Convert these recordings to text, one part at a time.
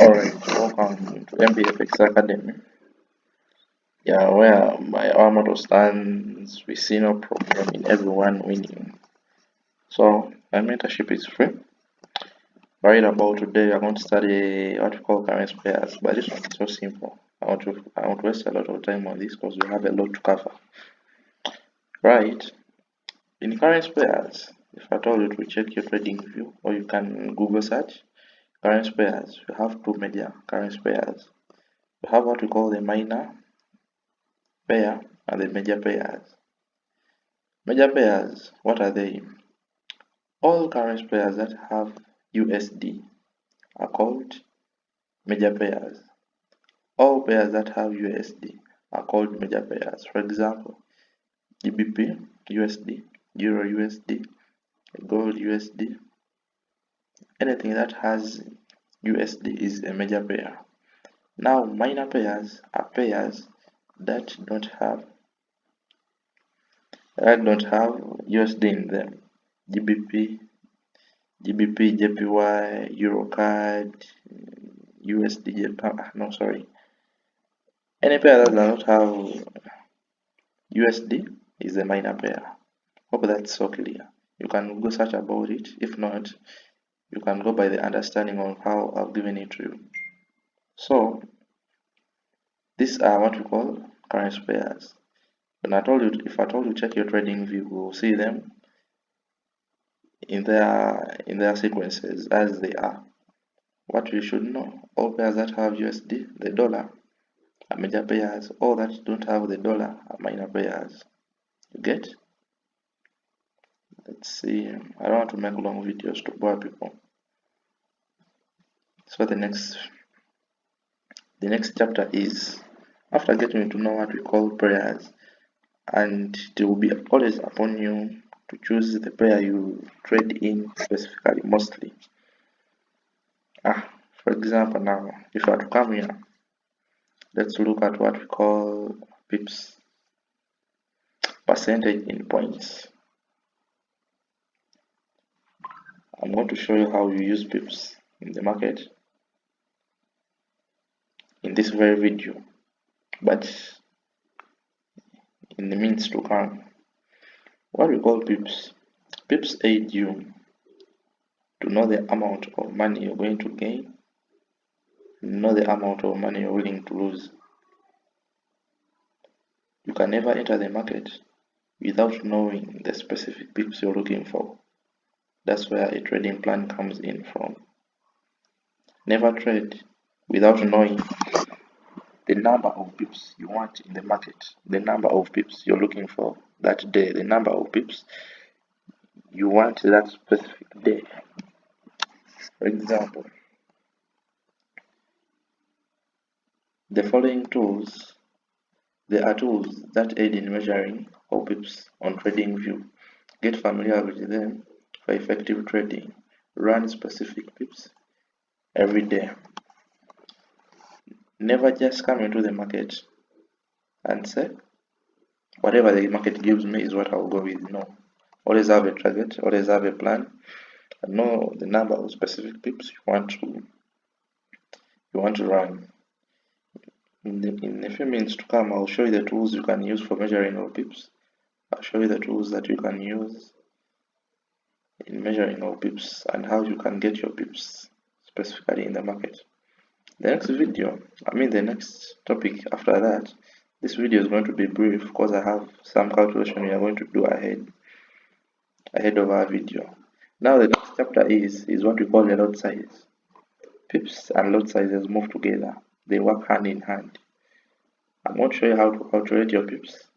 Alright, welcome to MBFX Academy. Yeah, where by our motto stands, we see no problem in everyone winning. So, my mentorship is free. Right about today, we're going to study what we call currency pairs, but this one is so simple. I want to waste a lot of time on this because we have a lot to cover. Right, in currency pairs, if I told you to check your trading view, or you can Google search currency pairs, you have two major currency pairs. You have what we call the minor pair and the major pairs. Major pairs, what are they? All currency pairs that have USD are called major pairs. All pairs that have USD are called major pairs. For example, GBP USD, Euro USD, Gold USD. Anything that has USD is a major pair. Now, minor pairs are pairs that don't have USD in them. GBP, JPY, EuroCAD, USD, no, sorry. Any pair that does not have USD is a minor pair. Hope that's so clear. You can go search about it. If not, you can go by the understanding of how I've given it to you. So, these are what we call currency pairs. If I told you check your trading view, we'll see them in their sequences as they are. What you should know, all pairs that have USD, the dollar, are major pairs. All that don't have the dollar are minor pairs. You get? Let's see. I don't want to make long videos to bore people. So the next chapter is after getting to know what we call pairs, and it will be always upon you to choose the pair you trade in specifically, mostly. For example, now if I were to come here, let's look at what we call pips, percentage in points. I'm going to show you how you use pips in the market in this very video, but in the minutes to come, what we call pips aid you to know the amount of money you're going to gain, know the amount of money you're willing to lose. You can never enter the market without knowing the specific pips you're looking for. That's where a trading plan comes in from. Never trade without knowing the number of pips you want in the market, the number of pips you're looking for that day, the number of pips you want that specific day. For example, the following tools, there are tools that aid in measuring all pips on TradingView. Get familiar with them for effective trading. Run specific pips every day. Never just come into the market and say, whatever the market gives me is what I'll go with. No. Always have a target, always have a plan, and know the number of specific pips you want to run. In a few minutes to come, I'll show you the tools you can use for measuring your pips. I'll show you the tools that you can use in measuring your pips and how you can get your pips specifically in the market. The next topic after that, this video is going to be brief because I have some calculation we are going to do ahead of our video. Now the next chapter is what we call a lot size. Pips and lot sizes move together. They work hand in hand. I'm going to show you how to calculate your pips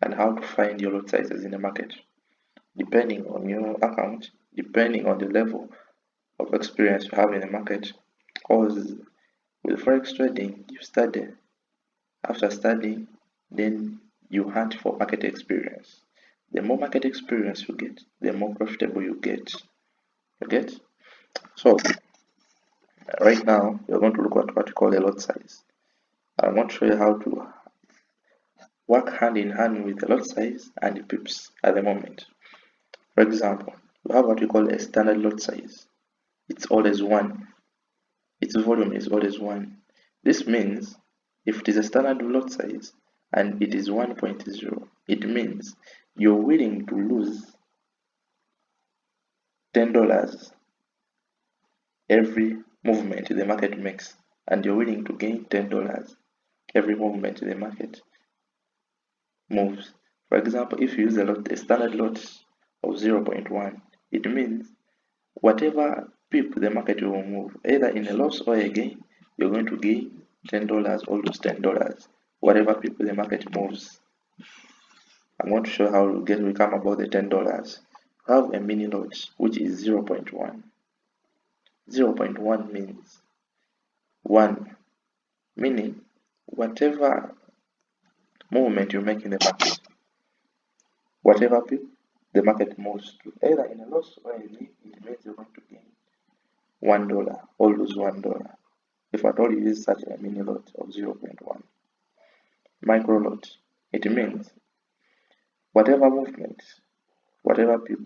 and how to find your lot sizes in the market, depending on your account, depending on the level of experience you have in the market. Because with forex trading, you study. After studying, then you hunt for market experience. The more market experience you get, the more profitable you get. You get? So, right now, we're going to look at what we call a lot size. I want to show you how to work hand in hand with the lot size and the pips at the moment. For example, we have what we call a standard lot size. It's always 1. its volume is always 1. This means if it is a standard lot size and it is 1.0, it means you're willing to lose $10 every movement the market makes, and you're willing to gain $10 every movement the market moves. For example, if you use a standard lot of 0.1, it means whatever pip the market will move, either in a loss or a gain, you're going to gain $10 or lose $10, whatever pip the market moves. I'm going to show how we come about the $10. We have a mini lot which is 0.1. 0.1 means 1, meaning whatever movement you make in the market, whatever pip the market moves to, either in a loss or a gain, it means you're going to gain $1 or lose $1. If at all you use such a mini lot of 0.1. Micro lot, it means whatever movement, whatever pip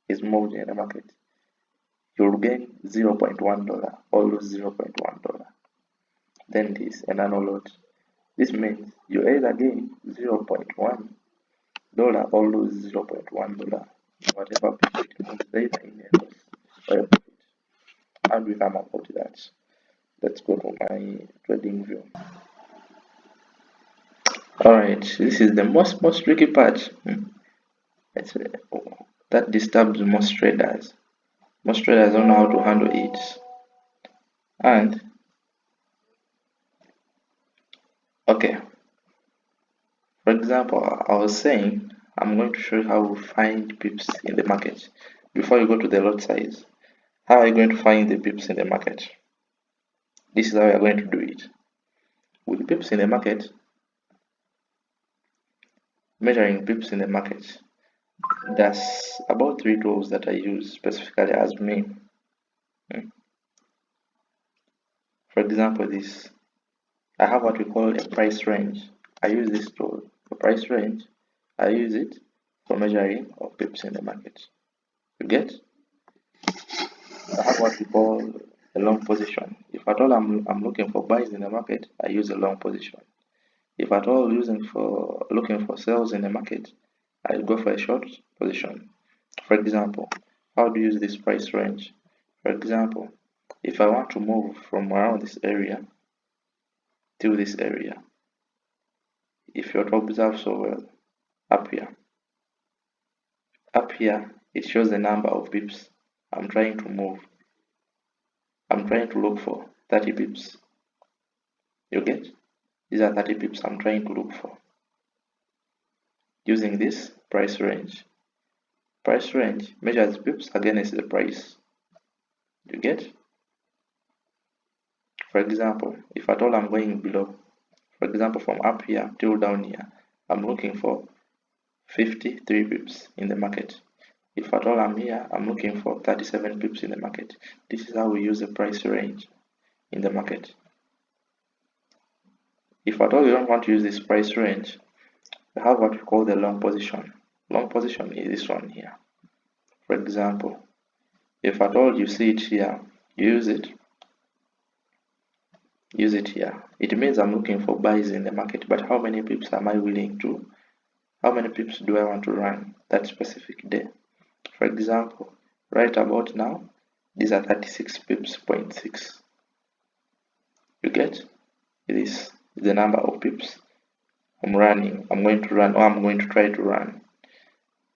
is moved in the market, you'll gain $0.1 or lose $0.1. Then this a nano lot. This means you either gain $0.1 or lose $0.1, whatever pip it moves, either in a loss or a profit. How do we come about that? Let's go to my trading view. Alright, this is the most tricky part. That disturbs most traders. Most traders don't know how to handle it. And okay, for example, I was saying I'm going to show you how we find pips in the market. Before you go to the lot size, how are you going to find the pips in the market? This is how we are going to do it. With pips in the market, measuring pips in the market, there's about 3 tools that I use specifically as me. For example, this, I have what we call a price range. I use this tool. The price range, I use it for measuring of pips in the market. You get? I have what we call a long position. If at all I'm looking for buys in the market, I use a long position. If at all looking for sales in the market, I go for a short position. For example, how do you use this price range? For example, if I want to move from around this area to this area, if you observe so well, up here it shows the number of pips I'm trying to move. I'm trying to look for 30 pips. You get? These are 30 pips I'm trying to look for. Using this price range. Price range measures pips against the price. You get? For example, if at all I'm going below, for example from up here till down here, I'm looking for 53 pips in the market. If at all I'm here, I'm looking for 37 pips in the market. This is how we use the price range in the market. If at all you don't want to use this price range, we have what we call the long position. Long position is this one here. For example, if at all you see it here, use it here. It means I'm looking for buys in the market, but how many pips am I willing to, how many pips do I want to run that specific day? For example, right about now, these are 36 pips, 0.6. You get? This is the number of pips I'm going to run, or I'm going to try to run.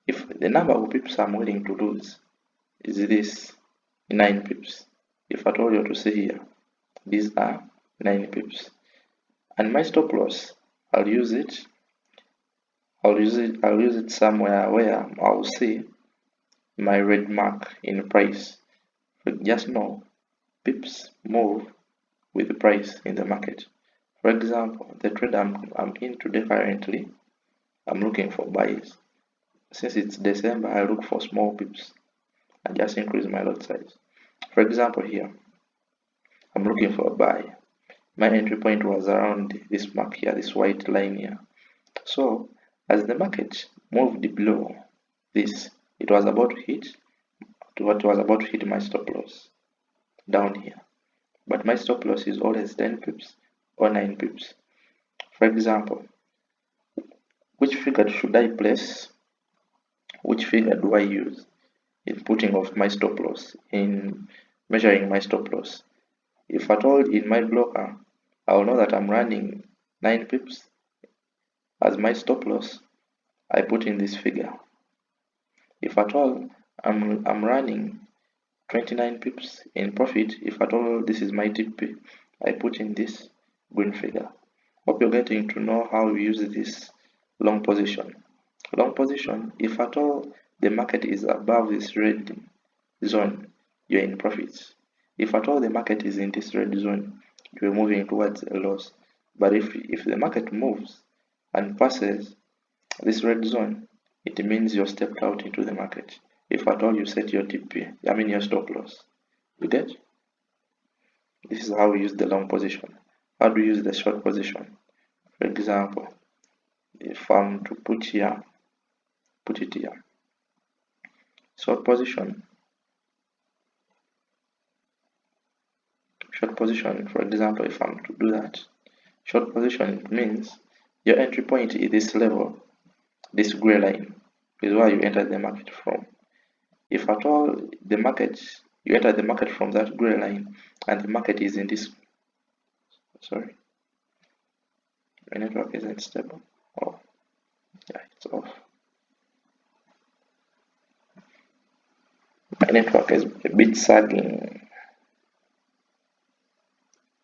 If the number of pips I'm willing to lose is this 9 pips, if at all you're to see here, these are 9 pips. And my stop loss, I'll use it somewhere where I'll see my red mark in price. But just know pips move with the price in the market. For example, the trade I'm in today currently, I'm looking for buys. Since it's December, I look for small pips and just increase my lot size. For example, here, I'm looking for a buy. My entry point was around this mark here, this white line here. So, as the market moved below this, it was about to hit my stop loss down here. but my stop loss is always 10 pips or 9 pips. For example, which figure should I place? Which figure do I use in putting off my stop loss, in measuring my stop loss? If at all in my blocker, I'll know that I'm running 9 pips as my stop loss, I put in this figure. If at all I'm running 29 pips in profit, if at all this is my TP, I put in this green figure. Hope you're getting to know how we use this long position. Long position, if at all the market is above this red zone, you're in profits. If at all the market is in this red zone, you're moving towards a loss. But if the market moves and passes this red zone, it means you're stepped out into the market. If at all you set your TP, I mean your stop loss. You get? This is how we use the long position. How do we use the short position? For example, if I'm to put it here. Short position, for example, if I'm to do that, short position means your entry point is this level, this gray line is where you enter the market from. If at all the market, you enter the market from that gray line and the market is in this, sorry, my network isn't stable. Oh, yeah, it's off. My network is a bit sagging.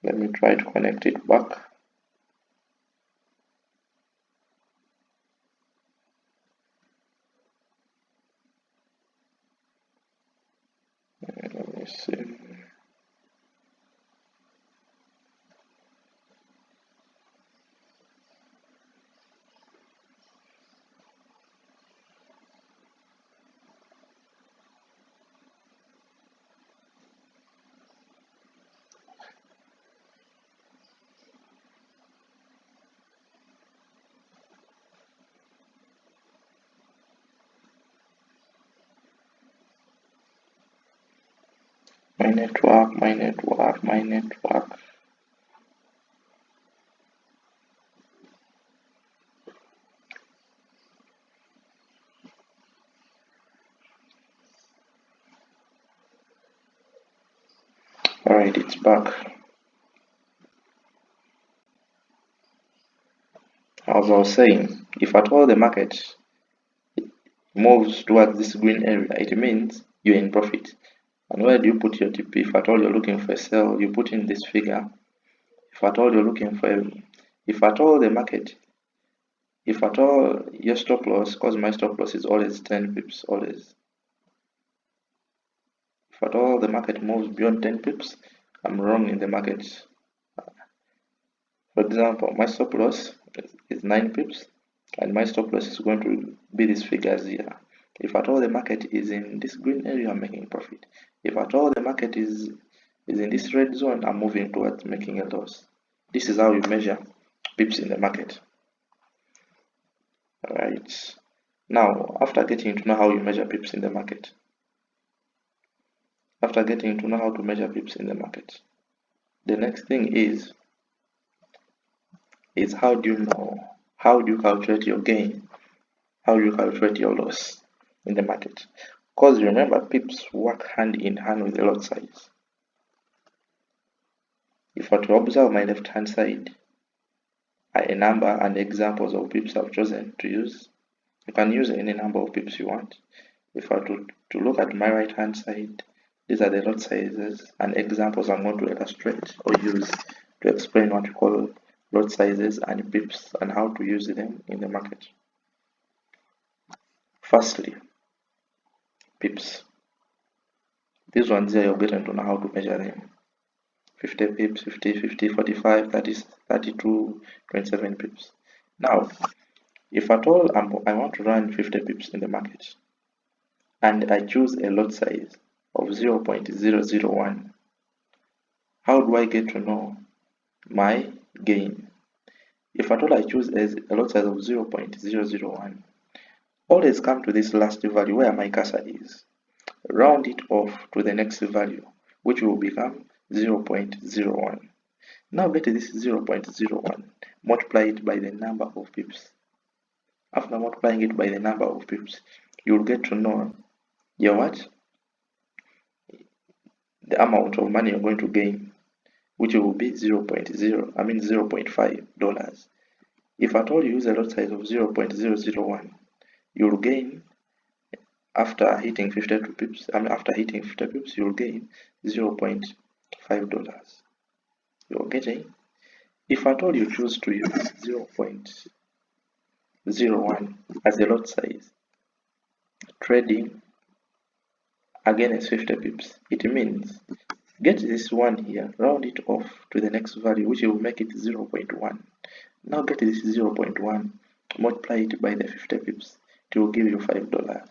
Let me try to connect it back. Let me see. My network. Alright, it's back. As I was saying, if at all the market moves towards this green area, it means you're in profit. And where do you put your TP? If at all you're looking for a sell, you put in this figure. If at all you're looking for, if at all the market, if at all your stop loss, because my stop loss is always 10 pips, always. If at all the market moves beyond 10 pips, I'm wrong in the market. For example, my stop loss is 9 pips, and my stop loss is going to be this figures here. If at all the market is in this green area, I'm making profit. If at all the market is in this red zone, I'm moving towards making a loss. This is how you measure pips in the market. Alright. Now, after getting to know how you measure pips in the market, the next thing is how do you calculate your gain? How do you calculate your loss in the market? Because remember, pips work hand in hand with the lot size. If I were to observe my left hand side, a number and examples of pips I've chosen to use. You can use any number of pips you want. If I were to look at my right hand side, these are the lot sizes and examples I'm going to illustrate or use to explain what we call lot sizes and pips and how to use them in the market. Firstly, pips. These ones here you're getting to know how to measure them. 50 pips, 50, 45, 30, 32, 27 pips. Now, if at all I want to run 50 pips in the market and I choose a lot size of 0.001, how do I get to know my gain? If at all I choose a lot size of 0.001, always come to this last value where my cursor is. Round it off to the next value, which will become 0.01. Now get this 0.01, multiply it by the number of pips. After multiplying it by the number of pips, you'll get to know your what? The amount of money you're going to gain, which will be 0.5 dollars. If at all you use a lot size of 0.001, you'll gain, after hitting 52 pips, after hitting 50 pips, you'll gain 0.5 dollars. You're getting? If at all you choose to use 0.01 as a lot size, trading against 50 pips, it means get this one here, round it off to the next value, which will make it 0.1. Now get this 0.1, multiply it by the 50 pips, it will give you $5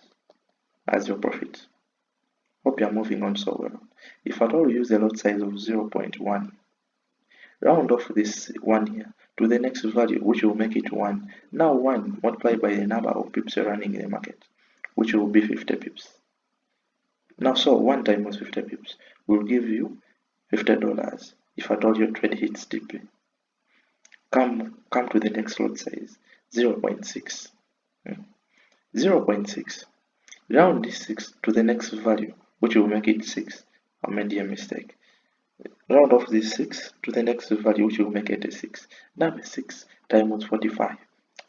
as your profit. Hope you're moving on so well. If at all you use a lot size of 0.1, round off this one here to the next value, which will make it 1. Now 1 multiplied by the number of pips you're running in the market, which will be 50 pips. Now, so 1 times 50 pips will give you $50 if at all your trade hits TP. Come to the next lot size, 0.6. 0.6. Round this 6 to the next value, which will make it 6. I made a mistake. Round off this 6 to the next value, which will make it a 6. Now 6 times 45,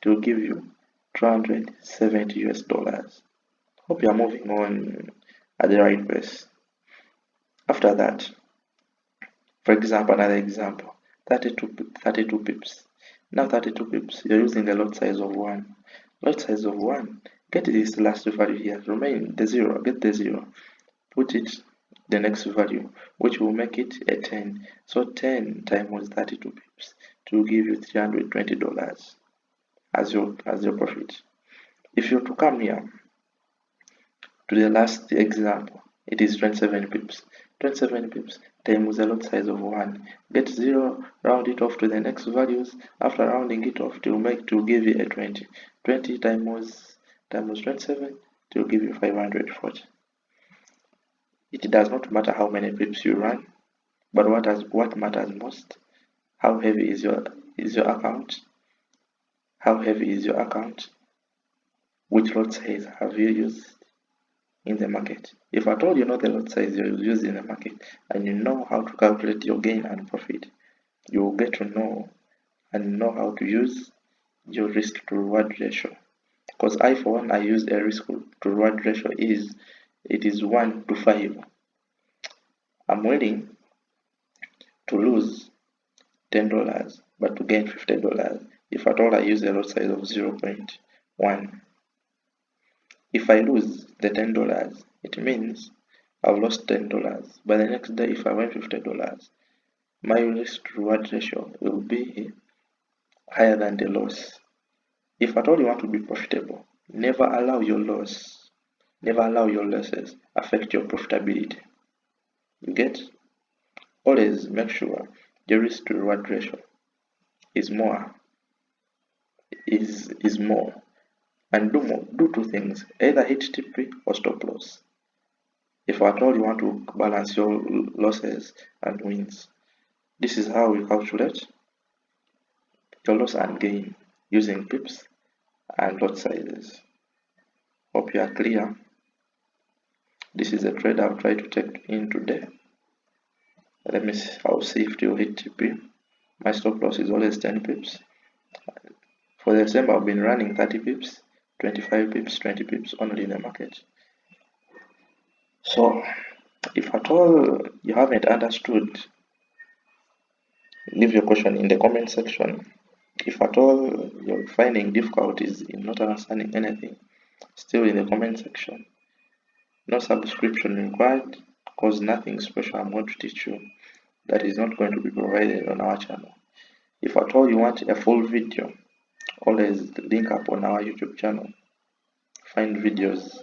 it will give you $270. Hope you are moving on at the right pace. After that, for example, another example, 32 pips. Now 32 pips, you're using a lot size of 1. Lot size of 1, get this last value here, remain the 0, get the 0, put it the next value, which will make it a 10. So 10 times 32 pips, it will give you $320 as your profit. If you're to come here to the last example, it is 27 pips. 27 pips times a lot size of 1. Get 0, round it off to the next values. After rounding it off, it will give you a 20. 20 times 27, it will give you 540. It does not matter how many pips you run, but what matters most, how heavy is your account? How heavy is your account? Which lot size have you used in the market? If at all you know the lot size you use in the market and you know how to calculate your gain and profit, you will get to know and know how to use your risk to reward ratio. Because I, for one, I use a risk to reward ratio is 1 to 5. I'm willing to lose $10 but to gain $50 if at all I use a lot size of 0.1. If I lose the $10, it means I've lost $10. By the next day, if I win $50, my risk to reward ratio will be higher than the loss. If at all you want to be profitable, never allow your losses affect your profitability. You get? Always make sure the risk to reward ratio is more. And do two things, either hit TP or stop loss. If at all you want to balance your losses and wins, this is how we calculate your loss and gain using pips and lot sizes. Hope you are clear. This is a trade I'll try to take in today. I'll see if it will hit TP. My stop loss is always 10 pips. For the same, I've been running 30 pips, 25 pips, 20 pips only in the market. So, if at all you haven't understood, leave your question in the comment section. If at all you're finding difficulties in not understanding anything, still in the comment section. No subscription required, because nothing special I'm going to teach you that is not going to be provided on our channel. If at all you want a full video, always link up on our YouTube channel. Find videos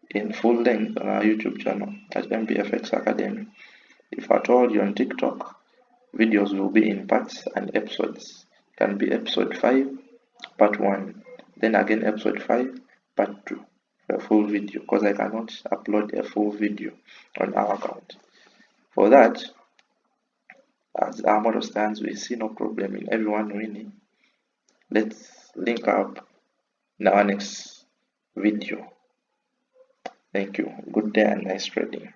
in full length on our YouTube channel at MBFX Academy. If at all you're on TikTok, videos will be in parts and episodes. Can be episode 5, part 1, then again episode 5, part 2 for a full video, because I cannot upload a full video on our account. For that, As our model stands, we see no problem in everyone winning. Let's link up in our next video. Thank you. Good day and nice trading.